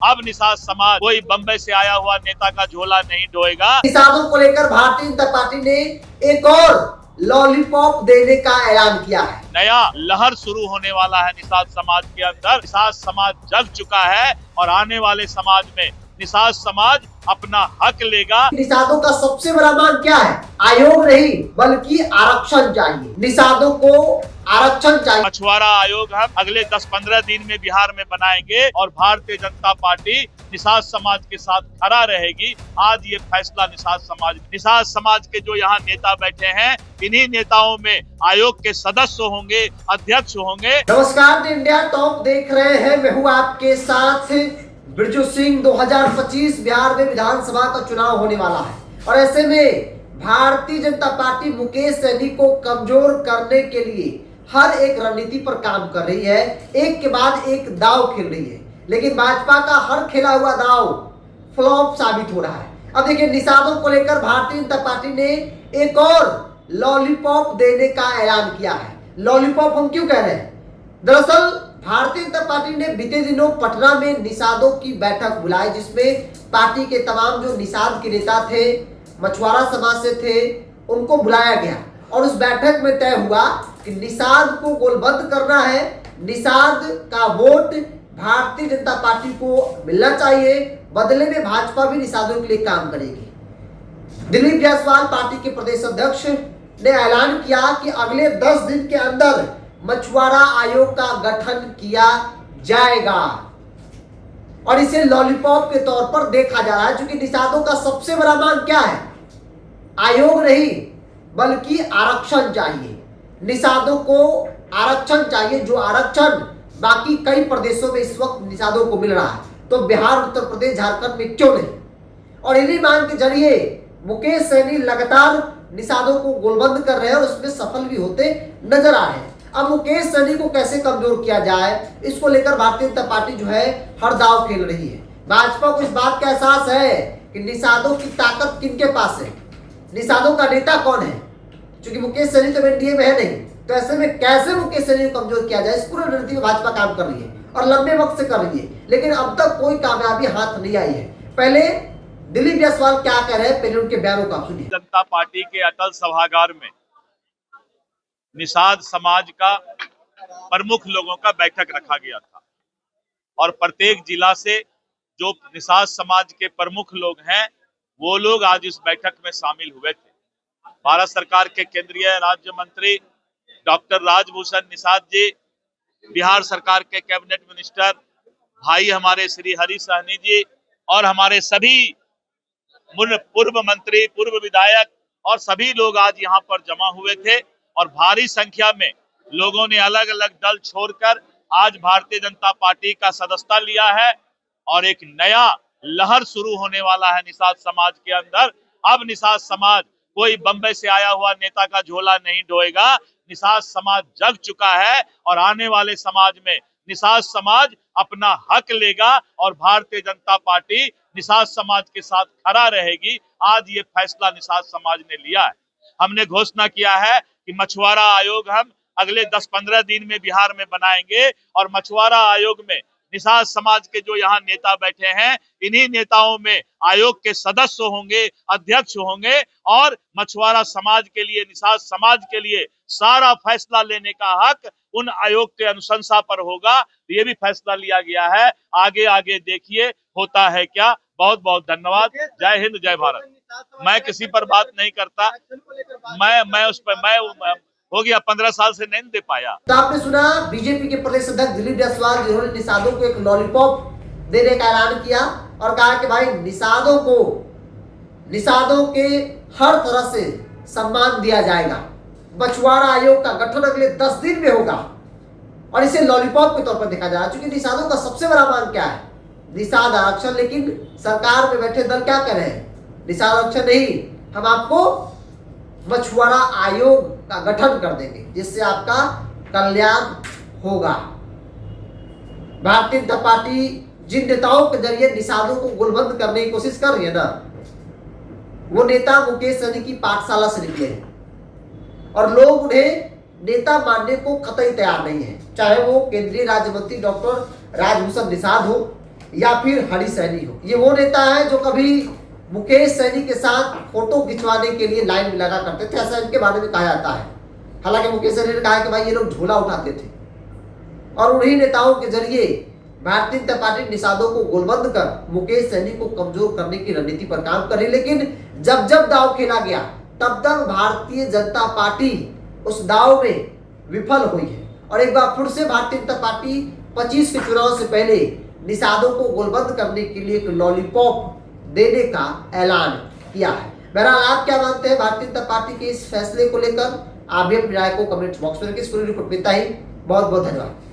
अब निषाद समाज कोई बंबई से आया हुआ नेता का झोला नहीं ढोएगा। निषादों को लेकर भारतीय जनता पार्टी ने एक और लॉलीपॉप देने का ऐलान किया है। नया लहर शुरू होने वाला है निषाद समाज के अंदर। निषाद समाज जग चुका है और आने वाले समाज में निषाद समाज अपना हक लेगा। निषादों का सबसे बड़ा मांग क्या है? आयोग नहीं बल्कि आरक्षण चाहिए। निषादों को आरक्षण चाहिए। मछुआरा आयोग हम अगले 10-15 दिन में बिहार में बनाएंगे और भारतीय जनता पार्टी निषाद समाज के साथ खड़ा रहेगी। आज ये फैसला निषाद समाज के जो यहाँ नेता बैठे हैं, इन्हीं नेताओं में आयोग के सदस्य होंगे, अध्यक्ष होंगे। नमस्कार, इंडिया टॉप देख रहे हैं। मैं हूँ आपके साथ बिरजू सिंह। 2025 बिहार में विधानसभा का चुनाव होने वाला है और ऐसे में भारतीय जनता पार्टी मुकेश सहनी को कमजोर करने के लिए हर एक रणनीति पर काम कर रही है। एक के बाद एक दाव खेल रही है, लेकिन भाजपा का हर खेला हुआ दाव फ्लॉप साबित हो रहा है। अब देखिए, निषादों को लेकर भारतीय जनता पार्टी ने एक और लॉलीपॉप देने का ऐलान किया है। लॉलीपॉप हम क्यों कह रहे हैं? दरअसल भारतीय जनता पार्टी ने बीते दिनों पटना में निषादों की बैठक बुलाई, जिसमें पार्टी के तमाम जो निषाद के नेता थे, मछुआरा समाज से थे, उनको बुलाया गया और उस बैठक में तय हुआ कि निषाद को गोलबंद करना है। निषाद का वोट भारतीय जनता पार्टी को मिलना चाहिए। बदले में भाजपा भी निषादों के लिए काम करेगी। दिलीप जायसवाल पार्टी के प्रदेश अध्यक्ष ने ऐलान किया कि अगले 10 दिन के अंदर मछुआरा आयोग का गठन किया जाएगा और इसे लॉलीपॉप के तौर पर देखा जा रहा है। क्योंकि निषादों का सबसे बड़ा मांग क्या है? आयोग नहीं बल्कि आरक्षण चाहिए। निषादों को आरक्षण चाहिए, जो आरक्षण बाकी कई प्रदेशों में इस वक्त निषादों को मिल रहा है, तो बिहार, उत्तर प्रदेश, झारखंड में क्यों नहीं? और इन्हीं मांग के जरिए मुकेश सहनी लगातार निषादों को गोलबंद कर रहे हैं और उसमें सफल भी होते नजर आ रहे हैं। अब मुकेश सहनी को कैसे कमजोर किया जाए, इसको लेकर भारतीय जनता पार्टी जो है हर दाव खेल रही है। भाजपा को इस बात का एहसास है कि निषादों की ताकत किनके पास है, निषादों का नेता कौन है। क्योंकि मुकेश सहनी तो एनडीए में है नहीं, तो ऐसे में कैसे मुकेश सहनी को कमजोर किया जाए, इस पूरे रणनीति में भाजपा काम कर रही है और लंबे वक्त से कर रही है, लेकिन अब तक कोई कामयाबी हाथ नहीं आई है। पहले दिलीप जायसवाल क्या कह रहे हैं, पहले उनके बयानों का सुनिए। जनता पार्टी के अटल सभागार में निषाद समाज का प्रमुख लोगों का बैठक रखा गया था और प्रत्येक जिला से जो निषाद समाज के प्रमुख लोग हैं, वो लोग आज इस बैठक में शामिल हुए थे। भारत सरकार के केंद्रीय राज्य मंत्री डॉक्टर राजभूषण निषाद जी, बिहार सरकार के कैबिनेट मिनिस्टर भाई हमारे श्री हरि सहनी जी और हमारे सभी पूर्व मंत्री, पूर्व विधायक और सभी लोग आज यहाँ पर जमा हुए थे और भारी संख्या में लोगों ने अलग अलग दल छोड़कर आज भारतीय जनता पार्टी का सदस्यता लिया है और एक नया लहर शुरू होने वाला है निषाद समाज के अंदर। अब निषाद समाज कोई बंबई से आया हुआ नेता का झोला नहीं ढोएगा। निषाद समाज जग चुका है और आने वाले समाज में निषाद समाज अपना हक लेगा और भारतीय जनता पार्टी निषाद समाज के साथ खड़ा रहेगी। आज ये फैसला निषाद समाज ने लिया है। हमने घोषणा किया है कि मछुआरा आयोग हम अगले 10-15 दिन में बिहार में बनाएंगे और मछुआरा आयोग में निषाद समाज के जो यहाँ नेता बैठे हैं, इन्हीं नेताओं में आयोग के सदस्य होंगे, अध्यक्ष होंगे और मछुआरा समाज के लिए, निषाद समाज के लिए सारा फैसला लेने का हक उन आयोग के अनुशंसा पर होगा। ये भी फैसला लिया गया है। आगे आगे देखिए होता है क्या। बहुत बहुत धन्यवाद। जय हिंद, जय भारत। मैं किसी पर बात नहीं करता। मैं उस पर हो गया 15 साल से नहीं दे पाया। तो आपने सुना बीजेपी के प्रदेश अध्यक्ष दिलीप जायसवाल, जिन्होंने निषादों को एक लॉलीपॉप देने का ऐलान किया और कहा कि भाई निषादों के हर तरह से सम्मान दिया जाएगा। मछुआरा आयोग का गठन अगले 10 दिन में होगा और इसे लॉलीपॉप के तौर पर देखा जा रहा है। क्योंकि निषादों का सबसे बड़ा मांग क्या है? निषाद आरक्षण। लेकिन सरकार में बैठे दल क्या कर रहे हैं? निषाद आरक्षण नहीं, हम आपको मछुआरा आयोग का गठन कर देंगे, जिससे आपका कल्याण होगा। भारतीय जनता पार्टी जिन नेताओं के जरिए निषादों को गोलबंद करने की कोशिश कर रही है ना, वो नेता मुकेश सहनी की पाठशाला से निकले हैं और लोग उन्हें नेता मानने को कतई तैयार नहीं है। चाहे वो केंद्रीय राज्य मंत्री डॉक्टर राजभूषण निषाद हो या फिर हरी सैनी हो। ये वो नेता है जो कभी मुकेश सैनी के साथ फोटो खिंचवाने के लिए लाइन में लगा करते थे, ऐसा इनके बारे में कहा जाता है। हालांकि मुकेश सैनी ने कहा कि भाई ये लोग झोला उठाते थे और उन्हीं नेताओं के जरिए भारतीय जनता पार्टी निषादों को गोलबंद कर मुकेश सैनी को कमजोर करने की रणनीति पर काम कर रही। लेकिन जब जब दांव खेला गया तब तब भारतीय जनता पार्टी उस दांव में विफल हुई है और एक बार फिर से भारतीय जनता पार्टी 25 के चुनाव से पहले निषादों को गोलबंद करने के लिए एक लॉलीपॉप देने का ऐलान किया है। बहरहाल आप क्या मानते हैं भारतीय जनता पार्टी के इस फैसले को लेकर? आप भी अपनी राय को कमेंट बॉक्स में रखिए। इस पूरी रिपोर्ट में इतना ही। बहुत बहुत धन्यवाद।